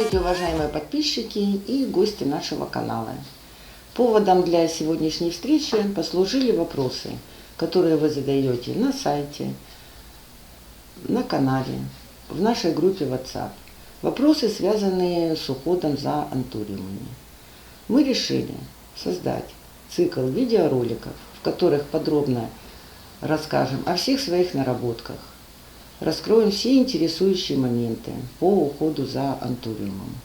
Здравствуйте, уважаемые подписчики и гости нашего канала. Поводом для сегодняшней встречи послужили вопросы, которые вы задаете на сайте, на канале, в нашей группе WhatsApp. Вопросы, связанные с уходом за антуриумами. Мы решили создать цикл видеороликов, в которых подробно расскажем о всех своих наработках, раскроем все интересующие моменты по уходу за антуриумом,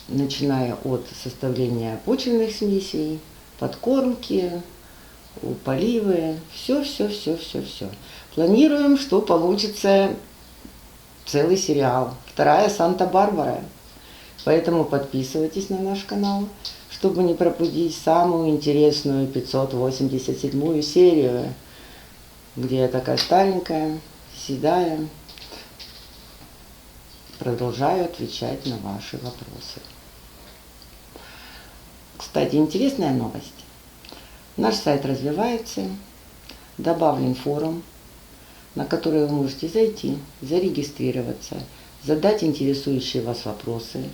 начиная от составления почвенных смесей, подкормки, поливы, все. Планируем, что получится целый сериал, вторая Санта-Барбара. Поэтому подписывайтесь на наш канал, чтобы не пропустить самую интересную 587-ю серию, где я такая старенькая, седая, продолжаю отвечать на ваши вопросы. Кстати, интересная новость. Наш сайт развивается, добавлен форум, на который вы можете зайти, зарегистрироваться, задать интересующие вас вопросы.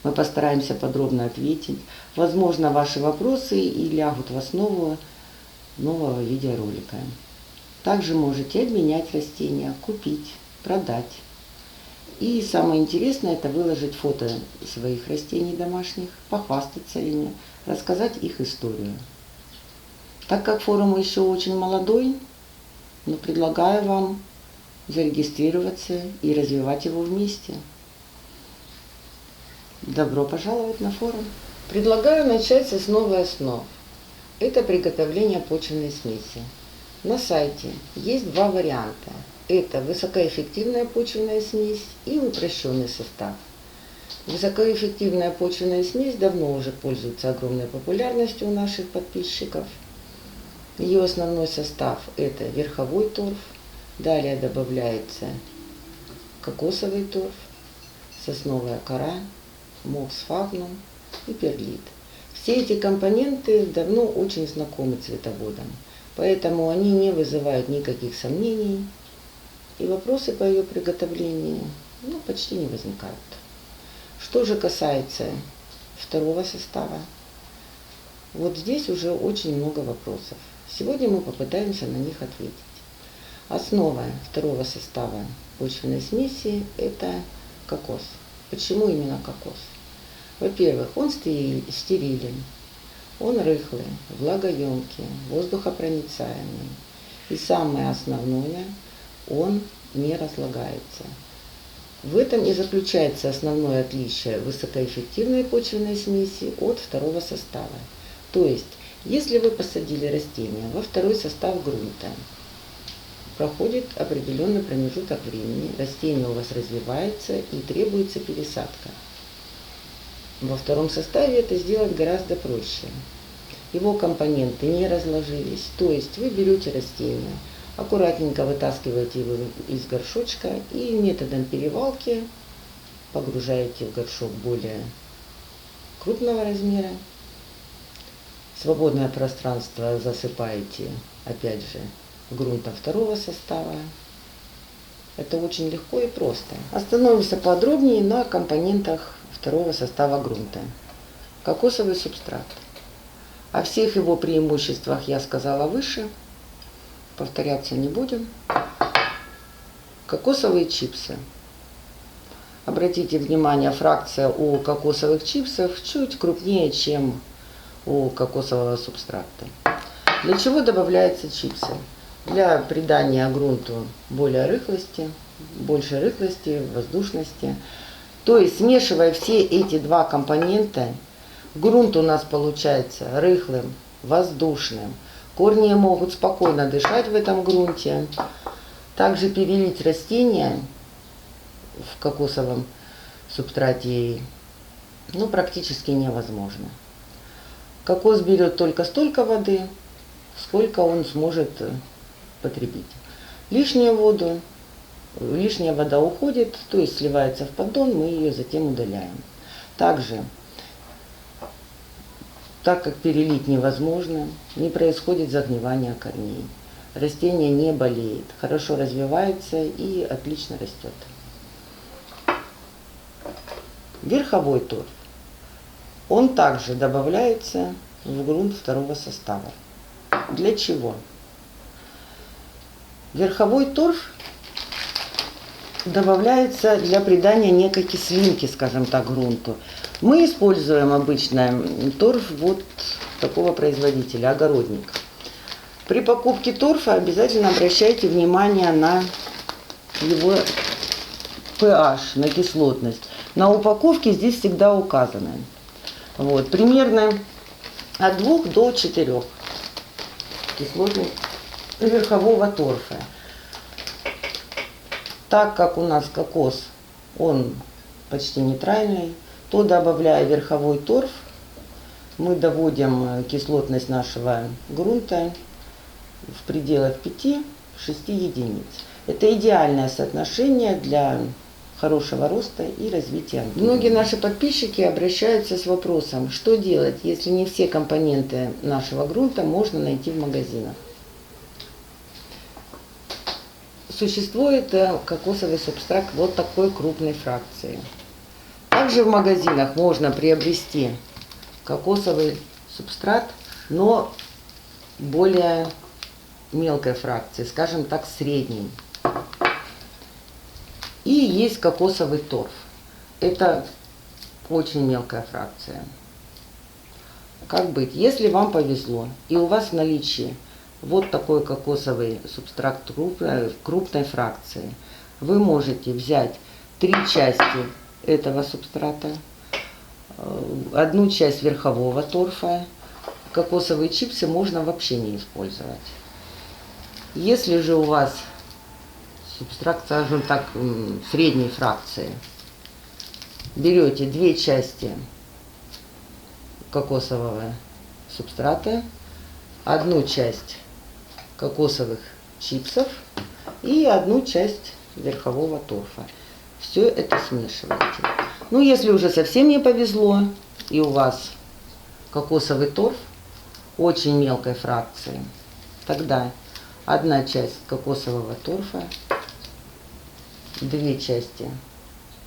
Мы постараемся подробно ответить. Возможно, ваши вопросы и лягут в основу нового видеоролика. Также можете обменять растения, купить, продать. И самое интересное — это выложить фото своих растений домашних, похвастаться ими, рассказать их историю. Так как форум еще очень молодой, но предлагаю вам зарегистрироваться и развивать его вместе. Добро пожаловать на форум. Предлагаю начать с основы основ. Это приготовление почвенной смеси. На сайте есть два варианта. Это высокоэффективная почвенная смесь и упрощенный состав. Высокоэффективная почвенная смесь давно уже пользуется огромной популярностью у наших подписчиков. Ее основной состав – это верховой торф, далее добавляется кокосовый торф, сосновая кора, мох сфагнум и перлит. Все эти компоненты давно очень знакомы цветоводам, поэтому они не вызывают никаких сомнений, и вопросы по ее приготовлению почти не возникают. Что же касается второго состава, вот здесь уже очень много вопросов. Сегодня мы попытаемся на них ответить. Основа второго состава почвенной смеси – это кокос. Почему именно кокос? Во-первых, он стерилен, он рыхлый, влагоемкий, воздухопроницаемый. И самое основное, он не разлагается. В этом и заключается основное отличие высокоэффективной почвенной смеси от второго состава. То есть, если вы посадили растение во второй состав грунта, проходит определенный промежуток времени, растение у вас развивается и требуется пересадка. Во втором составе это сделать гораздо проще. Его компоненты не разложились, то есть вы берете растение, аккуратненько вытаскиваете его из горшочка и методом перевалки погружаете в горшок более крупного размера. Свободное пространство засыпаете, опять же, грунтом второго состава. Это очень легко и просто. Остановимся подробнее на компонентах второго состава грунта. Кокосовый субстрат. О всех его преимуществах я сказала выше, повторяться не будем. Кокосовые чипсы. Обратите внимание, фракция у кокосовых чипсов чуть крупнее, чем у кокосового субстрата. Для чего добавляются чипсы? Для придания грунту больше рыхлости, воздушности. То есть, смешивая все эти два компонента, грунт у нас получается рыхлым, воздушным. Корни могут спокойно дышать в этом грунте. Также перелить растения в кокосовом субстрате практически невозможно. Кокос берет только столько воды, сколько он сможет потребить. Лишняя вода уходит, то есть сливается в поддон, мы ее затем удаляем. Также, так как перелить невозможно, не происходит загнивание корней. Растение не болеет, хорошо развивается и отлично растет. Верховой торф. Он также добавляется в грунт второго состава. Для чего? Верховой торф добавляется для придания некой кислинки, скажем так, грунту. Мы используем обычно торф вот такого производителя, огородник. При покупке торфа обязательно обращайте внимание на его pH, на кислотность. На упаковке здесь всегда указано. Вот, примерно от 2 до 4 кислотность верхового торфа. Так как у нас кокос, он почти нейтральный, то, добавляя верховой торф, мы доводим кислотность нашего грунта в пределах 5-6 единиц. Это идеальное соотношение для хорошего роста и развития. Многие наши подписчики обращаются с вопросом, что делать, если не все компоненты нашего грунта можно найти в магазинах. Существует кокосовый субстрат вот такой крупной фракции. Также в магазинах можно приобрести кокосовый субстрат, но более мелкой фракции, скажем так, средней. И есть кокосовый торф. Это очень мелкая фракция. Как быть? Если вам повезло и у вас в наличии вот такой кокосовый субстрат крупной фракции, вы можете взять 3 части этого субстрата, 1 часть верхового торфа. Кокосовые чипсы можно вообще не использовать. Если же у вас субстрат, скажем так, средней фракции, берете 2 части кокосового субстрата, 1 часть кокосовых чипсов и 1 часть верхового торфа. Все это смешиваете. Ну, если уже совсем не повезло, и у вас кокосовый торф очень мелкой фракции, тогда 1 часть кокосового торфа, 2 части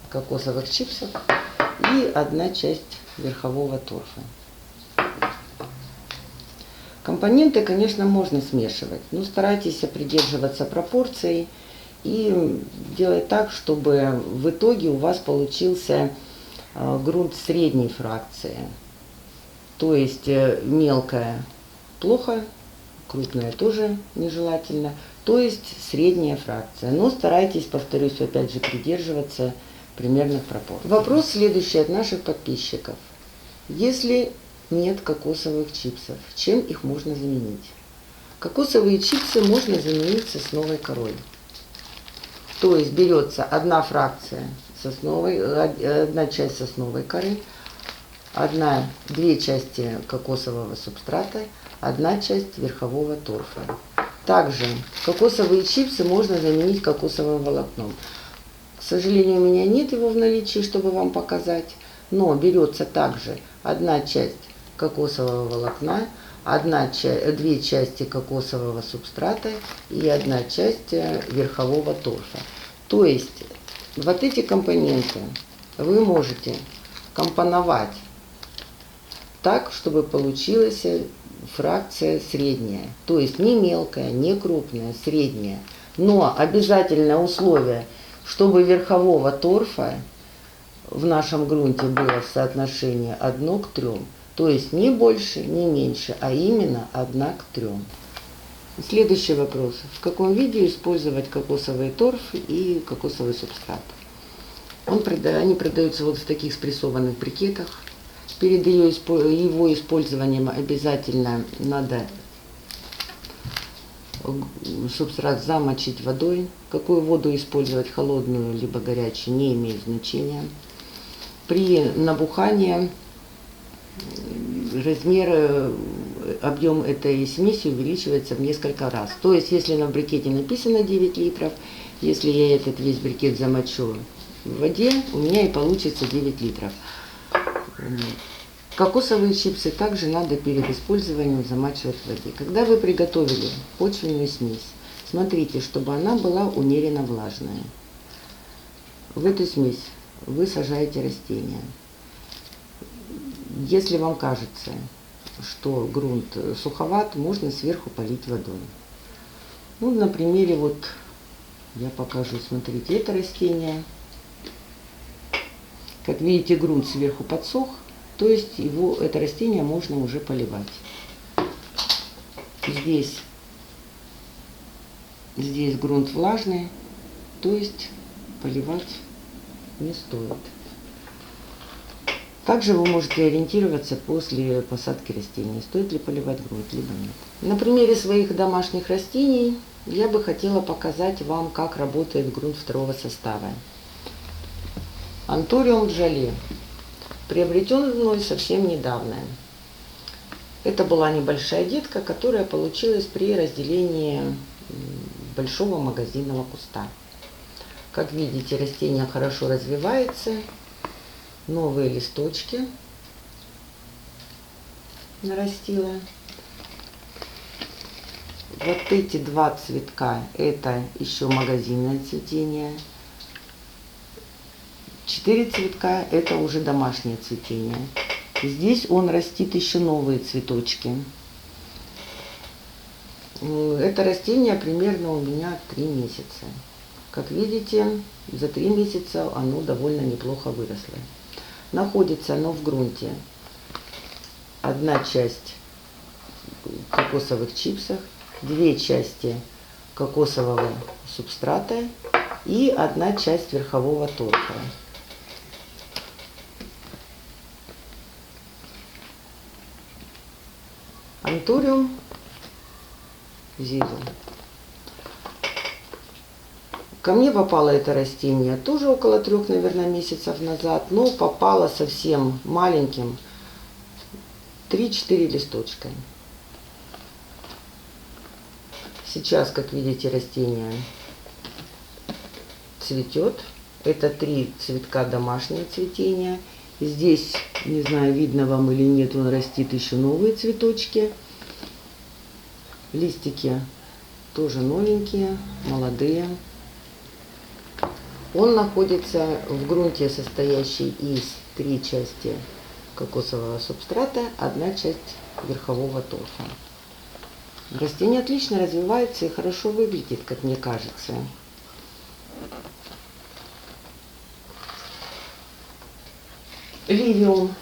кокосовых чипсов и 1 часть верхового торфа. Компоненты, конечно, можно смешивать, но старайтесь придерживаться пропорций и делать так, чтобы в итоге у вас получился грунт средней фракции. То есть мелкая плохо, крупная тоже нежелательно, то есть средняя фракция. Но старайтесь, повторюсь, опять же, придерживаться примерных пропорций. Вопрос следующий от наших подписчиков. Если нет кокосовых чипсов, чем их можно заменить? Кокосовые чипсы можно заменить сосновой корой. То есть берется 1 фракция сосновой, 1 часть сосновой коры, 2 части кокосового субстрата, 1 часть верхового торфа. Также кокосовые чипсы можно заменить кокосовым волокном. К сожалению, у меня нет его в наличии, чтобы вам показать, но берется также 1 часть кокосового волокна, 2 части кокосового субстрата и 1 часть верхового торфа. То есть вот эти компоненты вы можете компоновать так, чтобы получилась фракция средняя. То есть не мелкая, не крупная, средняя. Но обязательное условие, чтобы верхового торфа в нашем грунте было в соотношении 1 к 3. То есть не больше, не меньше, а именно 1 к 3. Следующий вопрос. В каком виде использовать кокосовый торф и кокосовый субстрат? Они продаются вот в таких спрессованных брикетах. Перед его использованием обязательно надо субстрат замочить водой. Какую воду использовать, холодную либо горячую, не имеет значения. При набухании объем этой смеси увеличивается в несколько раз. То есть, если на брикете написано 9 литров, если я этот весь брикет замочу в воде, у меня и получится 9 литров. Кокосовые чипсы также надо перед использованием замачивать в воде. Когда вы приготовили почвенную смесь, смотрите, чтобы она была умеренно влажная. В эту смесь вы сажаете растение. Если вам кажется, что грунт суховат, можно сверху полить водой. Ну, на примере вот я покажу, смотрите, это растение. Как видите, грунт сверху подсох, то есть это растение можно уже поливать. Здесь грунт влажный, то есть поливать не стоит. Также вы можете ориентироваться после посадки растений, стоит ли поливать грунт, либо нет. На примере своих домашних растений я бы хотела показать вам, как работает грунт второго состава. Антуриум джоли. Приобретен мной совсем недавно. Это была небольшая детка, которая получилась при разделении большого магазинного куста. Как видите, растение хорошо развивается. Новые листочки нарастила. Вот эти два цветка — это еще магазинное цветение. 4 цветка — это уже домашнее цветение. Здесь он растит еще новые цветочки. Это растение примерно у меня 3 месяца. Как видите, за 3 месяца оно довольно неплохо выросло. Находится оно в грунте. Одна часть кокосовых чипсов, 2 части кокосового субстрата и 1 часть верхового торфа. Антуриум зизу. Ко мне попало это растение тоже около 3, наверное, месяцев назад, но попало совсем маленьким, 3-4 листочка. Сейчас, как видите, растение цветет. Это 3 цветка домашнее цветение. Здесь, не знаю, видно вам или нет, он растит еще новые цветочки. Листики тоже новенькие, молодые. Он находится в грунте, состоящий из 3 части кокосового субстрата, 1 часть верхового торфа. Растение отлично развивается и хорошо выглядит, как мне кажется. Ливиум.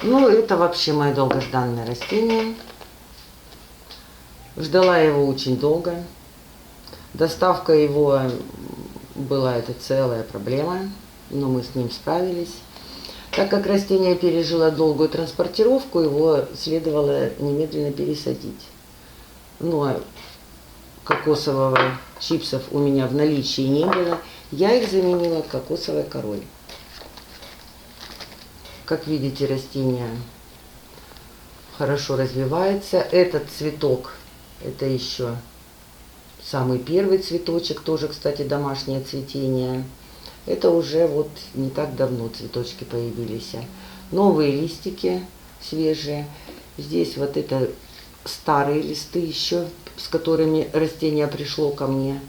Ну, это вообще мое долгожданное растение. Ждала его очень долго. Доставка его была это целая проблема, но мы с ним справились. Так как растение пережило долгую транспортировку, его следовало немедленно пересадить. Но кокосового чипсов у меня в наличии не было. Я их заменила кокосовой корой. Как видите, растение хорошо развивается. Этот цветок, это еще самый первый цветочек, тоже, кстати, домашнее цветение. Это уже вот не так давно цветочки появились. Новые листики свежие. Здесь вот это старые листы еще, с которыми растение пришло ко мне.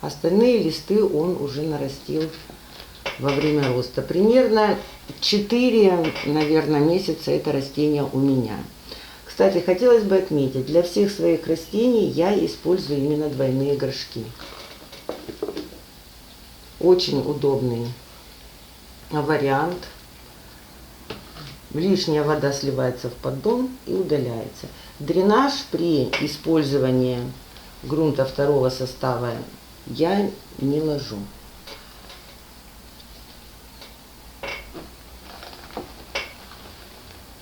Остальные листы он уже нарастил во время роста. Примерно 4, наверное, месяца это растение у меня. Кстати, хотелось бы отметить, для всех своих растений я использую именно двойные горшки. Очень удобный вариант. Лишняя вода сливается в поддон и удаляется. Дренаж при использовании грунта второго состава я не ложу.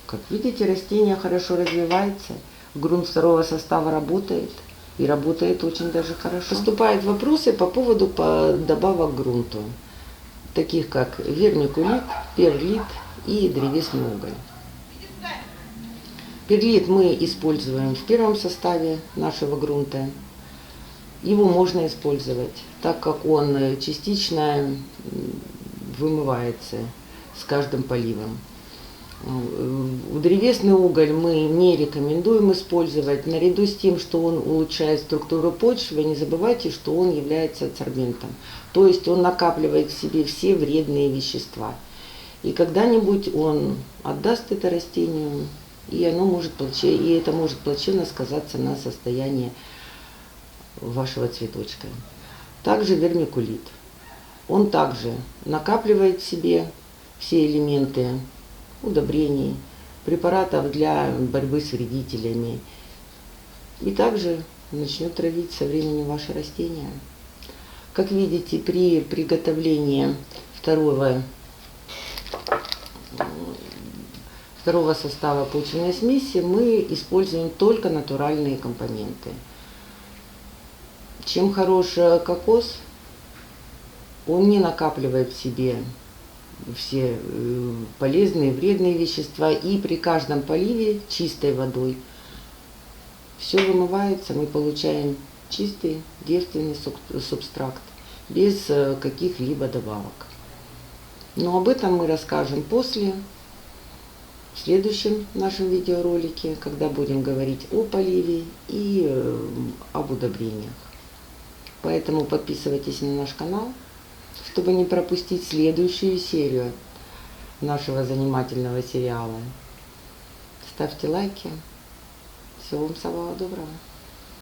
Как видите, растение хорошо развивается, грунт второго состава работает, и работает очень даже хорошо. Поступают вопросы по поводу добавок к грунту, таких как вермикулит, перлит и древесный уголь. Перлит мы используем в первом составе нашего грунта. Его можно использовать, так как он частично вымывается с каждым поливом. Древесный уголь мы не рекомендуем использовать. Наряду с тем, что он улучшает структуру почвы, не забывайте, что он является адсорбентом. То есть он накапливает в себе все вредные вещества. И когда-нибудь он отдаст это растению, и это может плачевно сказаться на состоянии вашего цветочка. Также вермикулит. Он также накапливает в себе все элементы удобрений, препаратов для борьбы с вредителями. И также начнет травить со временем ваше растение. Как видите, при приготовлении второго состава почвенной смеси мы используем только натуральные компоненты. Чем хорош кокос, он не накапливает в себе все полезные, вредные вещества, и при каждом поливе чистой водой все вымывается, мы получаем чистый, девственный субстракт, без каких-либо добавок. Но об этом мы расскажем после, в следующем нашем видеоролике, когда будем говорить о поливе и об удобрениях. Поэтому подписывайтесь на наш канал, чтобы не пропустить следующую серию нашего занимательного сериала. Ставьте лайки. Всего вам самого доброго.